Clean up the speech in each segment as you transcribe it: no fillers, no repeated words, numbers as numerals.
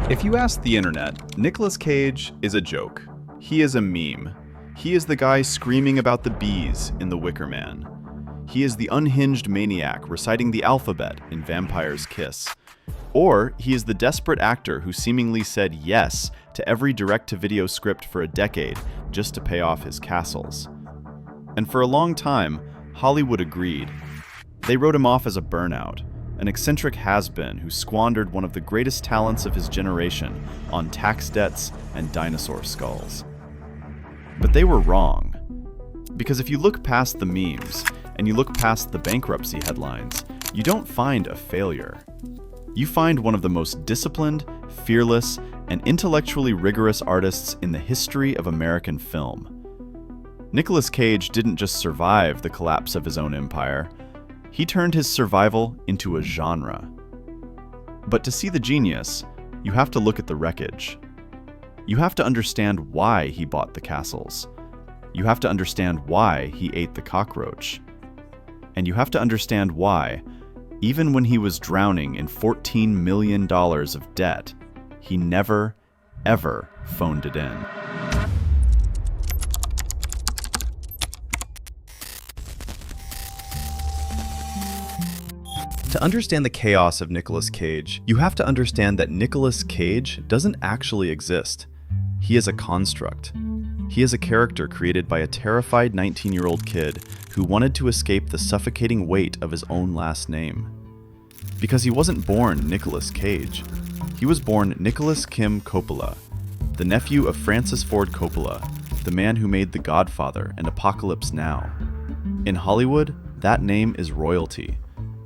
If you ask the internet, Nicolas Cage is a joke. He is a meme. He is the guy screaming about the bees in The Wicker Man. He is the unhinged maniac reciting the alphabet in Vampire's Kiss. Or he is the desperate actor who seemingly said yes to every direct-to-video script for a decade just to pay off his castles. And for a long time, Hollywood agreed. They wrote him off as a burnout, an eccentric has-been who squandered one of the greatest talents of his generation on tax debts and dinosaur skulls. But they were wrong. Because if you look past the memes, and you look past the bankruptcy headlines, you don't find a failure. You find one of the most disciplined, fearless, and intellectually rigorous artists in the history of American film. Nicolas Cage didn't just survive the collapse of his own empire, he turned his survival into a genre. But to see the genius, you have to look at the wreckage. You have to understand why he bought the castles. You have to understand why he ate the cockroach. And you have to understand why, even when he was drowning in $14 million of debt, he never, ever phoned it in. To understand the chaos of Nicolas Cage, you have to understand that Nicolas Cage doesn't actually exist. He is a construct. He is a character created by a terrified 19-year-old kid who wanted to escape the suffocating weight of his own last name. Because he wasn't born Nicolas Cage. He was born Nicolas Kim Coppola, the nephew of Francis Ford Coppola, the man who made The Godfather and Apocalypse Now. In Hollywood, that name is royalty.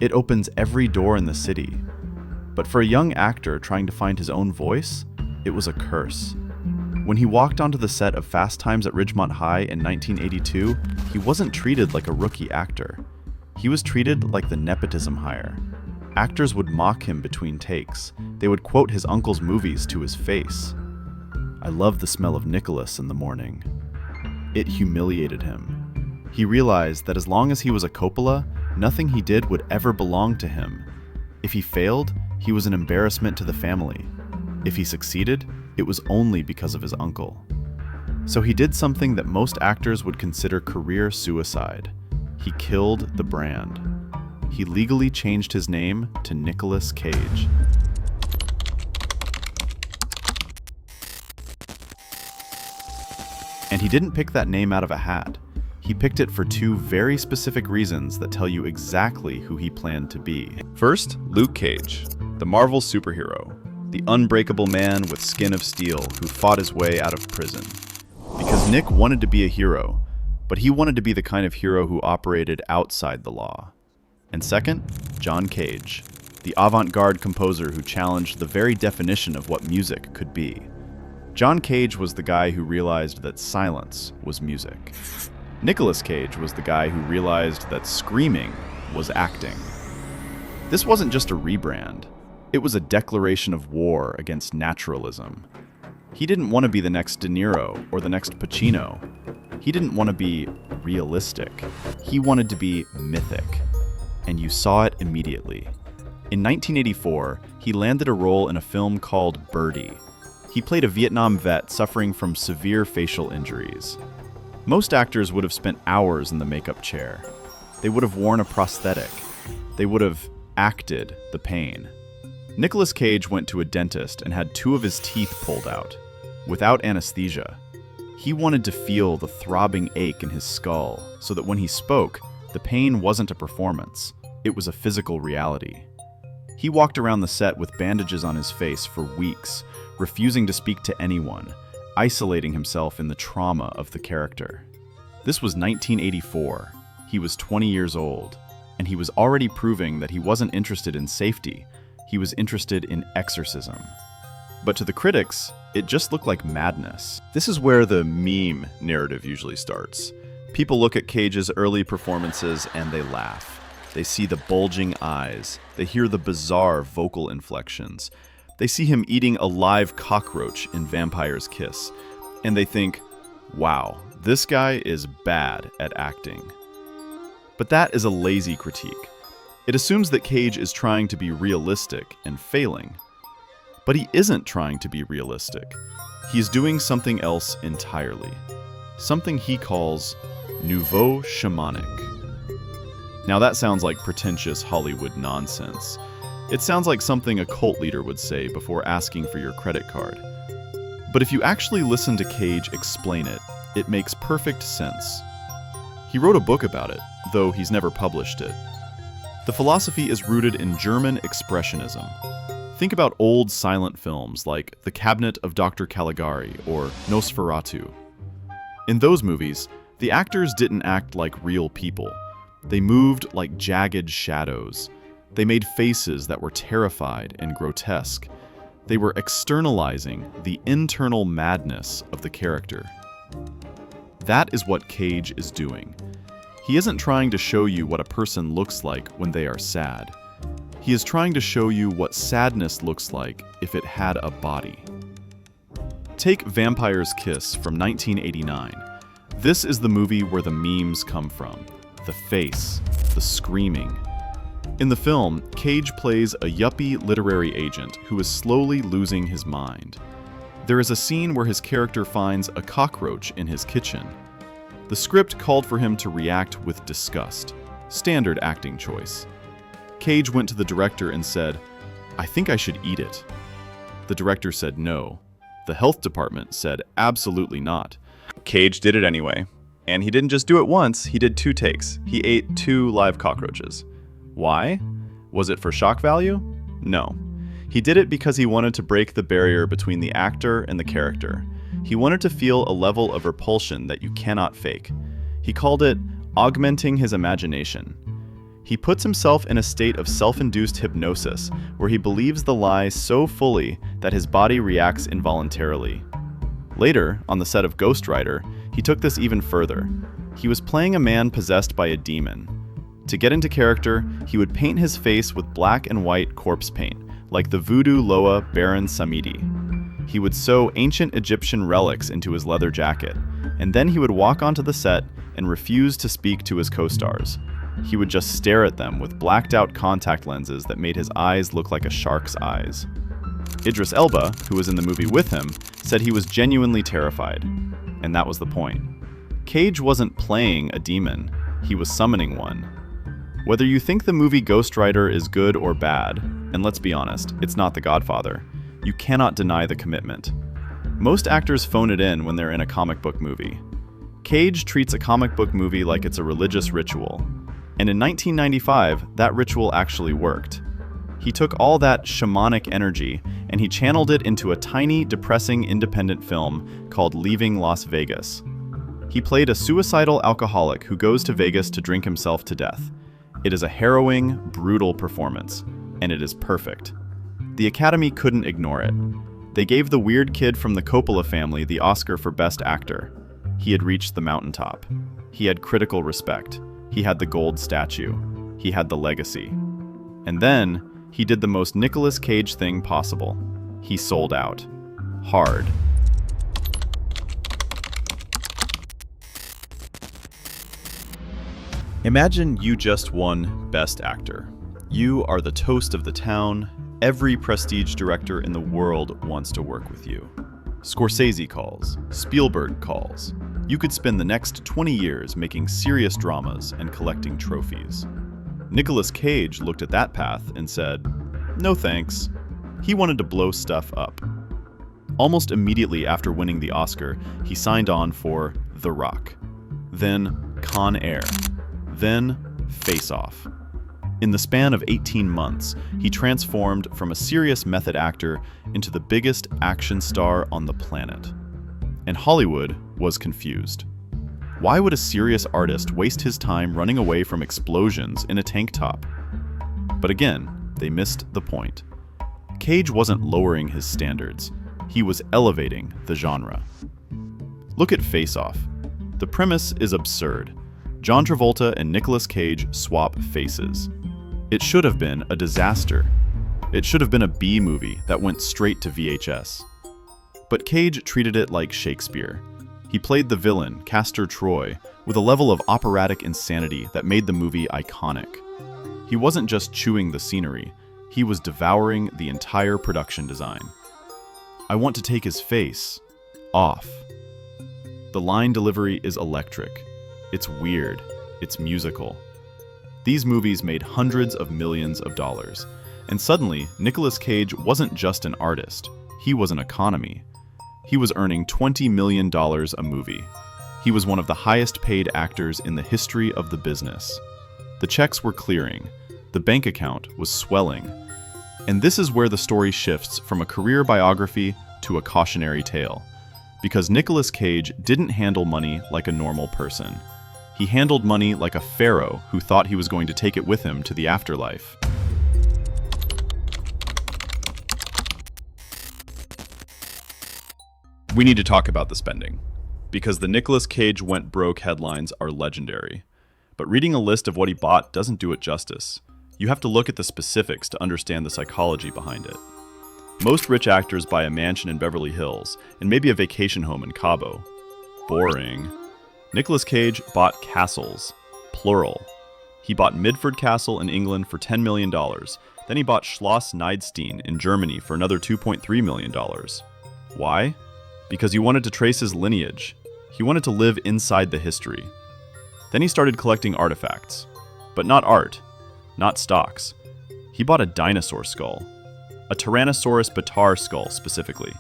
It opens every door in the city. But for a young actor trying to find his own voice, it was a curse. When he walked onto the set of Fast Times at Ridgemont High in 1982, he wasn't treated like a rookie actor. He was treated like the nepotism hire. Actors would mock him between takes. They would quote his uncle's movies to his face. "I love the smell of Nicholas in the morning." It humiliated him. He realized that as long as he was a Coppola, nothing he did would ever belong to him. If he failed, he was an embarrassment to the family. If he succeeded, it was only because of his uncle. So he did something that most actors would consider career suicide. He killed the brand. He legally changed his name to Nicolas Cage. And he didn't pick that name out of a hat. He picked it for two very specific reasons that tell you exactly who he planned to be. First, Luke Cage, the Marvel superhero, the unbreakable man with skin of steel who fought his way out of prison. Because Nick wanted to be a hero, but he wanted to be the kind of hero who operated outside the law. And second, John Cage, the avant-garde composer who challenged the very definition of what music could be. John Cage was the guy who realized that silence was music. Nicolas Cage was the guy who realized that screaming was acting. This wasn't just a rebrand. It was a declaration of war against naturalism. He didn't want to be the next De Niro or the next Pacino. He didn't want to be realistic. He wanted to be mythic. And you saw it immediately. In 1984, he landed a role in a film called Birdie. He played a Vietnam vet suffering from severe facial injuries. Most actors would have spent hours in the makeup chair. They would have worn a prosthetic. They would have acted the pain. Nicolas Cage went to a dentist and had 2 of his teeth pulled out, without anesthesia. He wanted to feel the throbbing ache in his skull so that when he spoke, the pain wasn't a performance. It was a physical reality. He walked around the set with bandages on his face for weeks, refusing to speak to anyone, isolating himself in the trauma of the character. This was 1984. He was 20 years old, and he was already proving that he wasn't interested in safety. He was interested in exorcism. But to the critics, it just looked like madness. This is where the meme narrative usually starts. People look at Cage's early performances and they laugh. They see the bulging eyes. They hear the bizarre vocal inflections. They see him eating a live cockroach in Vampire's Kiss. And they think, wow, this guy is bad at acting. But that is a lazy critique. It assumes that Cage is trying to be realistic and failing. But he isn't trying to be realistic. He is doing something else entirely. Something he calls nouveau shamanic. Now that sounds like pretentious Hollywood nonsense. It sounds like something a cult leader would say before asking for your credit card. But if you actually listen to Cage explain it, it makes perfect sense. He wrote a book about it, though he's never published it. The philosophy is rooted in German expressionism. Think about old silent films like The Cabinet of Dr. Caligari or Nosferatu. In those movies, the actors didn't act like real people. They moved like jagged shadows. They made faces that were terrified and grotesque. They were externalizing the internal madness of the character. That is what Cage is doing. He isn't trying to show you what a person looks like when they are sad. He is trying to show you what sadness looks like if it had a body. Take Vampire's Kiss from 1989. This is the movie where the memes come from. The face, the screaming. In the film, Cage plays a yuppie literary agent who is slowly losing his mind. There is a scene where his character finds a cockroach in his kitchen. The script called for him to react with disgust. Standard acting choice. Cage went to the director and said, "I think I should eat it." The director said no. The health department said absolutely not. Cage did it anyway. And he didn't just do it once, he did 2 takes. He ate 2 live cockroaches. Why? Was it for shock value? No. He did it because he wanted to break the barrier between the actor and the character. He wanted to feel a level of repulsion that you cannot fake. He called it augmenting his imagination. He puts himself in a state of self-induced hypnosis, where he believes the lie so fully that his body reacts involuntarily. Later, on the set of Ghost Rider, he took this even further. He was playing a man possessed by a demon. To get into character, he would paint his face with black and white corpse paint, like the voodoo Loa Baron Samedi. He would sew ancient Egyptian relics into his leather jacket, and then he would walk onto the set and refuse to speak to his co-stars. He would just stare at them with blacked-out contact lenses that made his eyes look like a shark's eyes. Idris Elba, who was in the movie with him, said he was genuinely terrified, and that was the point. Cage wasn't playing a demon, he was summoning one. Whether you think the movie Ghost Rider is good or bad, and let's be honest, it's not The Godfather, you cannot deny the commitment. Most actors phone it in when they're in a comic book movie. Cage treats a comic book movie like it's a religious ritual. And in 1995, that ritual actually worked. He took all that shamanic energy and he channeled it into a tiny, depressing independent film called Leaving Las Vegas. He played a suicidal alcoholic who goes to Vegas to drink himself to death. It is a harrowing, brutal performance, and it is perfect. The Academy couldn't ignore it. They gave the weird kid from the Coppola family the Oscar for Best Actor. He had reached the mountaintop. He had critical respect. He had the gold statue. He had the legacy. And then, he did the most Nicolas Cage thing possible. He sold out. Hard. Imagine you just won Best Actor. You are the toast of the town. Every prestige director in the world wants to work with you. Scorsese calls. Spielberg calls. You could spend the next 20 years making serious dramas and collecting trophies. Nicolas Cage looked at that path and said, no thanks. He wanted to blow stuff up. Almost immediately after winning the Oscar, he signed on for The Rock. Then Con Air. Then Face Off. In the span of 18 months, he transformed from a serious method actor into the biggest action star on the planet. And Hollywood was confused. Why would a serious artist waste his time running away from explosions in a tank top? But again, they missed the point. Cage wasn't lowering his standards. He was elevating the genre. Look at Face Off. The premise is absurd. John Travolta and Nicolas Cage swap faces. It should have been a disaster. It should have been a B movie that went straight to VHS. But Cage treated it like Shakespeare. He played the villain, Castor Troy, with a level of operatic insanity that made the movie iconic. He wasn't just chewing the scenery, he was devouring the entire production design. I want to take his face off. The line delivery is electric. It's weird. It's musical. These movies made hundreds of millions of dollars. And suddenly, Nicolas Cage wasn't just an artist. He was an economy. He was earning $20 million a movie. He was one of the highest paid actors in the history of the business. The checks were clearing. The bank account was swelling. And this is where the story shifts from a career biography to a cautionary tale. Because Nicolas Cage didn't handle money like a normal person. He handled money like a pharaoh who thought he was going to take it with him to the afterlife. We need to talk about the spending, because the Nicolas Cage went broke headlines are legendary. But reading a list of what he bought doesn't do it justice. You have to look at the specifics to understand the psychology behind it. Most rich actors buy a mansion in Beverly Hills and maybe a vacation home in Cabo. Boring. Nicolas Cage bought castles, plural. He bought Midford Castle in England for $10 million. Then he bought Schloss Niedstein in Germany for another $2.3 million. Why? Because he wanted to trace his lineage. He wanted to live inside the history. Then he started collecting artifacts. But not art, not stocks. He bought a dinosaur skull. A Tyrannosaurus bataar skull, specifically.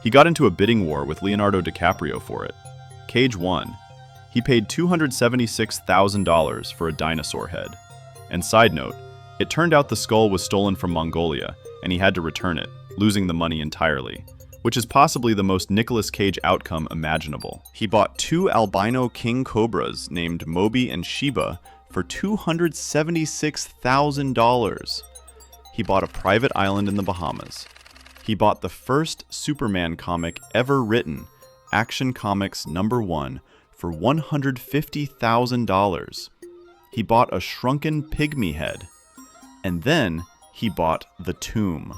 He got into a bidding war with Leonardo DiCaprio for it. Cage won. He paid $276,000 for a dinosaur head. And side note, it turned out the skull was stolen from Mongolia, and he had to return it, losing the money entirely. Which is possibly the most Nicolas Cage outcome imaginable. He bought 2 albino king cobras named Moby and Sheba for $276,000. He bought a private island in the Bahamas. He bought the first Superman comic ever written, Action Comics #1, for $150,000. He bought a shrunken pygmy head. And then he bought the tomb.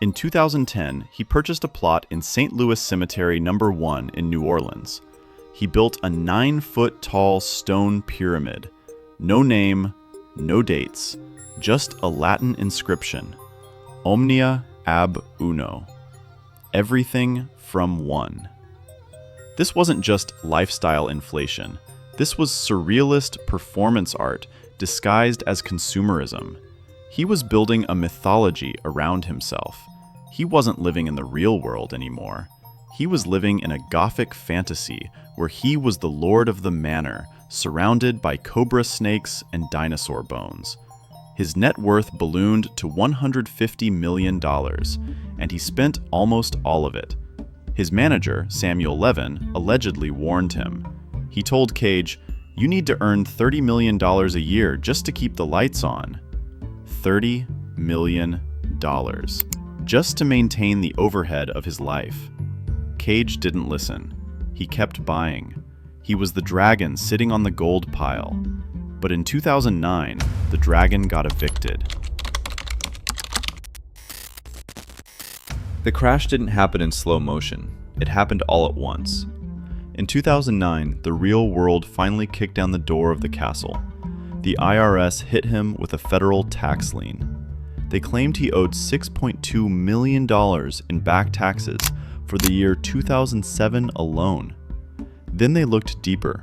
In 2010, he purchased a plot in St. Louis Cemetery #1 in New Orleans. He built a 9-foot-tall stone pyramid. No name, no dates, just a Latin inscription. Omnia ab uno. Everything from one. This wasn't just lifestyle inflation. This was surrealist performance art disguised as consumerism. He was building a mythology around himself. He wasn't living in the real world anymore. He was living in a gothic fantasy where he was the lord of the manor, surrounded by cobra snakes and dinosaur bones. His net worth ballooned to $150 million, and he spent almost all of it. His manager, Samuel Levin, allegedly warned him. He told Cage, "You need to earn $30 million a year just to keep the lights on." $30 million. Just to maintain the overhead of his life. Cage didn't listen. He kept buying. He was the dragon sitting on the gold pile. But in 2009, the dragon got evicted. The crash didn't happen in slow motion. It happened all at once. In 2009, the real world finally kicked down the door of the castle. The IRS hit him with a federal tax lien. They claimed he owed $6.2 million in back taxes for the year 2007 alone. Then they looked deeper.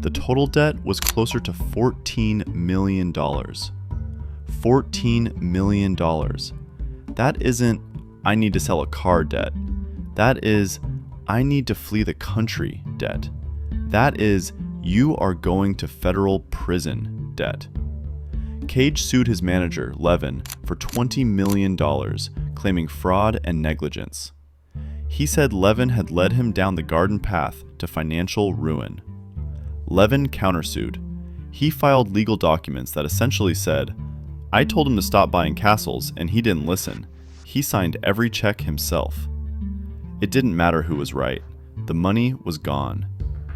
The total debt was closer to $14 million. $14 million. That isn't, I need to sell a car debt. That is, I need to flee the country debt. That is, you are going to federal prison debt. Cage sued his manager, Levin, for $20 million, claiming fraud and negligence. He said Levin had led him down the garden path to financial ruin. Levin countersued. He filed legal documents that essentially said, "I told him to stop buying castles, and he didn't listen. He signed every check himself." It didn't matter who was right. The money was gone.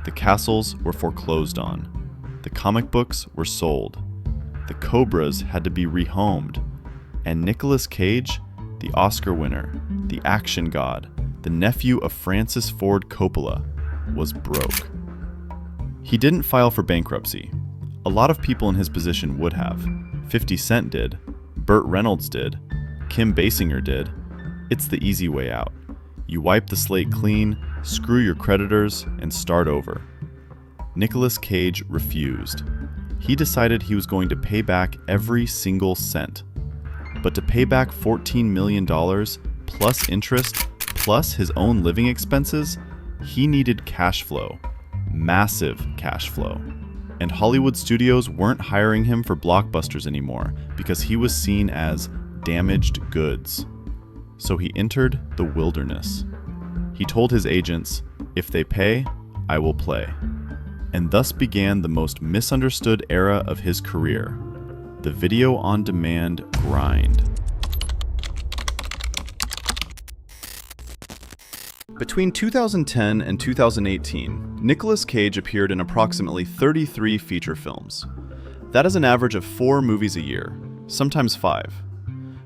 The castles were foreclosed on. The comic books were sold. The cobras had to be rehomed. And Nicolas Cage, the Oscar winner, the action god, the nephew of Francis Ford Coppola, was broke. He didn't file for bankruptcy. A lot of people in his position would have. 50 Cent did. Burt Reynolds did. Kim Basinger did. It's the easy way out. You wipe the slate clean, screw your creditors, and start over. Nicolas Cage refused. He decided he was going to pay back every single cent. But to pay back $14 million, plus interest, plus his own living expenses, he needed cash flow. Massive cash flow. And Hollywood studios weren't hiring him for blockbusters anymore because he was seen as damaged goods. So he entered the wilderness. He told his agents, "If they pay, I will play." And thus began the most misunderstood era of his career, the video-on-demand grind. Between 2010 and 2018, Nicolas Cage appeared in approximately 33 feature films. That is an average of 4 movies a year, sometimes 5.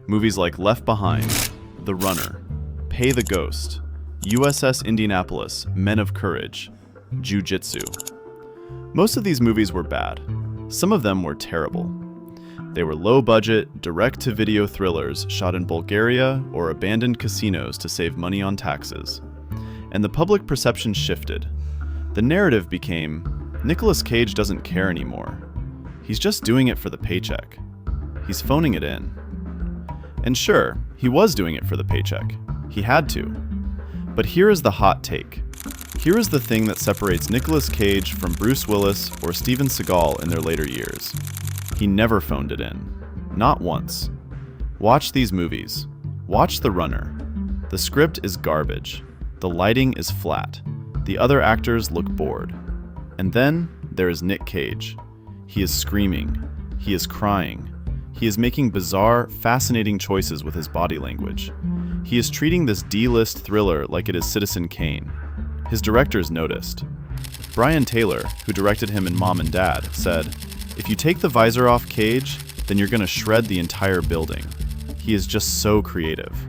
Movies like Left Behind, The Runner, Pay the Ghost, USS Indianapolis, Men of Courage, Jiu-Jitsu. Most of these movies were bad. Some of them were terrible. They were low-budget, direct-to-video thrillers shot in Bulgaria or abandoned casinos to save money on taxes. And the public perception shifted. The narrative became, Nicolas Cage doesn't care anymore. He's just doing it for the paycheck. He's phoning it in. And sure, he was doing it for the paycheck. He had to. But here is the hot take. Here is the thing that separates Nicolas Cage from Bruce Willis or Steven Seagal in their later years. He never phoned it in. Not once. Watch these movies. Watch The Runner. The script is garbage. The lighting is flat. The other actors look bored. And then there is Nick Cage. He is screaming. He is crying. He is making bizarre, fascinating choices with his body language. He is treating this D-list thriller like it is Citizen Kane. His directors noticed. Brian Taylor, who directed him in Mom and Dad, said, "If you take the visor off Cage, then you're going to shred the entire building. He is just so creative."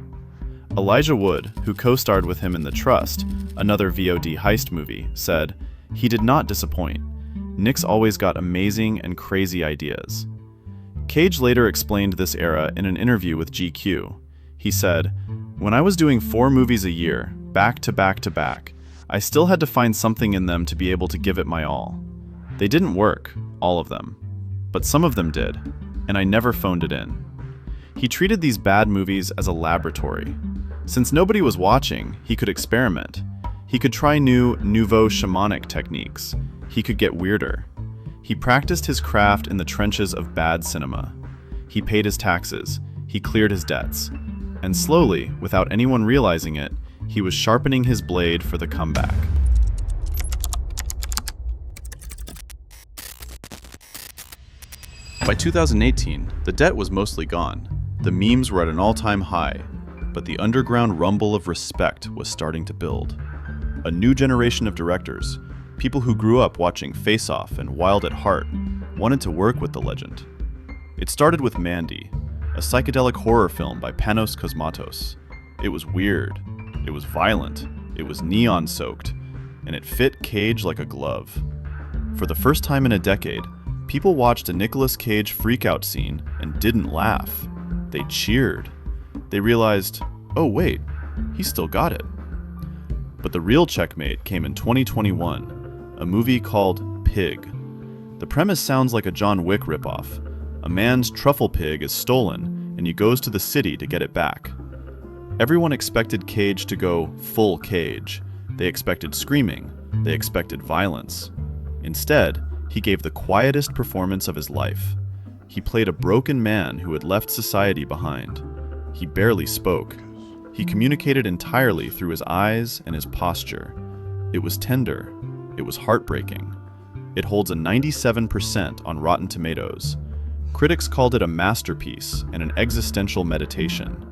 Elijah Wood, who co-starred with him in The Trust, another VOD heist movie, said, "He did not disappoint. Nick's always got amazing and crazy ideas." Cage later explained this era in an interview with GQ. He said, "When I was doing 4 movies a year, back to back to back, I still had to find something in them to be able to give it my all. They didn't work, all of them. But some of them did, and I never phoned it in." He treated these bad movies as a laboratory. Since nobody was watching, he could experiment. He could try new nouveau shamanic techniques. He could get weirder. He practiced his craft in the trenches of bad cinema. He paid his taxes. He cleared his debts. And slowly, without anyone realizing it, he was sharpening his blade for the comeback. By 2018, the debt was mostly gone. The memes were at an all-time high, but the underground rumble of respect was starting to build. A new generation of directors, people who grew up watching Face Off and Wild at Heart, wanted to work with the legend. It started with Mandy, a psychedelic horror film by Panos Cosmatos. It was weird, it was violent, it was neon-soaked, and it fit Cage like a glove. For the first time in a decade, people watched a Nicolas Cage freakout scene and didn't laugh. They cheered. They realized, oh wait, he's still got it. But the real checkmate came in 2021, a movie called Pig. The premise sounds like a John Wick ripoff. A man's truffle pig is stolen, and he goes to the city to get it back. Everyone expected Cage to go full Cage. They expected screaming. They expected violence. Instead, he gave the quietest performance of his life. He played a broken man who had left society behind. He barely spoke. He communicated entirely through his eyes and his posture. It was tender. It was heartbreaking. It holds a 97% on Rotten Tomatoes. Critics called it a masterpiece and an existential meditation.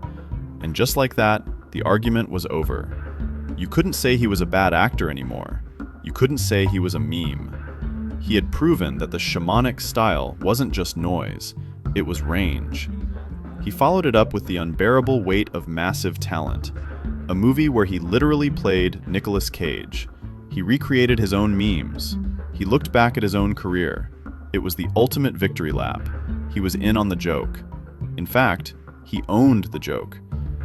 And just like that, the argument was over. You couldn't say he was a bad actor anymore. You couldn't say he was a meme. He had proven that the shamanic style wasn't just noise, it was range. He followed it up with The Unbearable Weight of Massive Talent, a movie where he literally played Nicolas Cage. He recreated his own memes. He looked back at his own career. It was the ultimate victory lap. He was in on the joke. In fact, he owned the joke.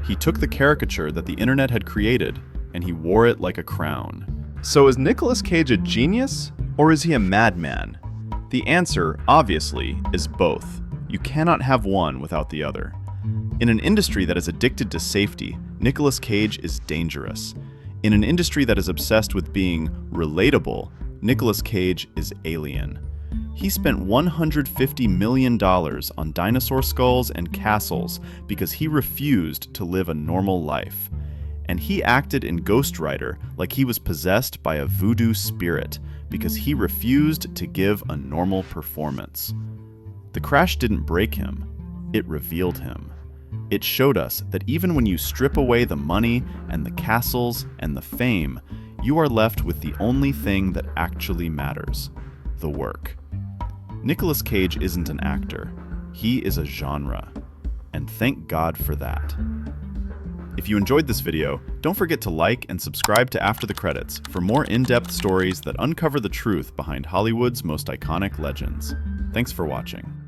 He took the caricature that the internet had created and he wore it like a crown. So is Nicolas Cage a genius, or is he a madman? The answer, obviously, is both. You cannot have one without the other. In an industry that is addicted to safety, Nicolas Cage is dangerous. In an industry that is obsessed with being relatable, Nicolas Cage is alien. He spent $150 million on dinosaur skulls and castles because he refused to live a normal life. And he acted in Ghost Rider like he was possessed by a voodoo spirit because he refused to give a normal performance. The crash didn't break him, it revealed him. It showed us that even when you strip away the money and the castles and the fame, you are left with the only thing that actually matters: the work. Nicolas Cage isn't an actor. He is a genre. And thank God for that. If you enjoyed this video, don't forget to like and subscribe to After the Credits for more in-depth stories that uncover the truth behind Hollywood's most iconic legends. Thanks for watching.